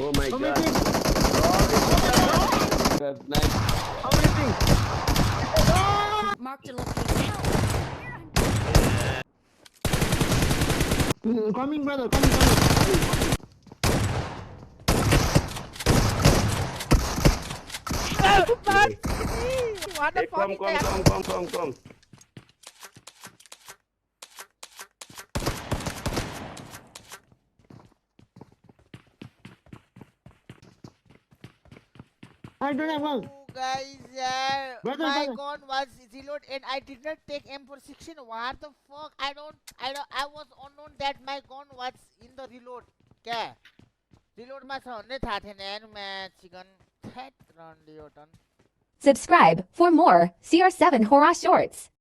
Oh my How god. many things? Good, nice. How many things? Marked a location. Coming, brother. Coming. What the Hey, fuck come, is come, that? come. I don't have one. Oh, guys, Brother, my brother. gun was reload and I did not take M416. What the fuck? I was unknown that my gun was in the reload. क्या? Reload मा छ भन्ने थाहा थिएन यार मैं चिकन थ्याट रन लियो टन. Subscribe for more CR7 Horaa shorts.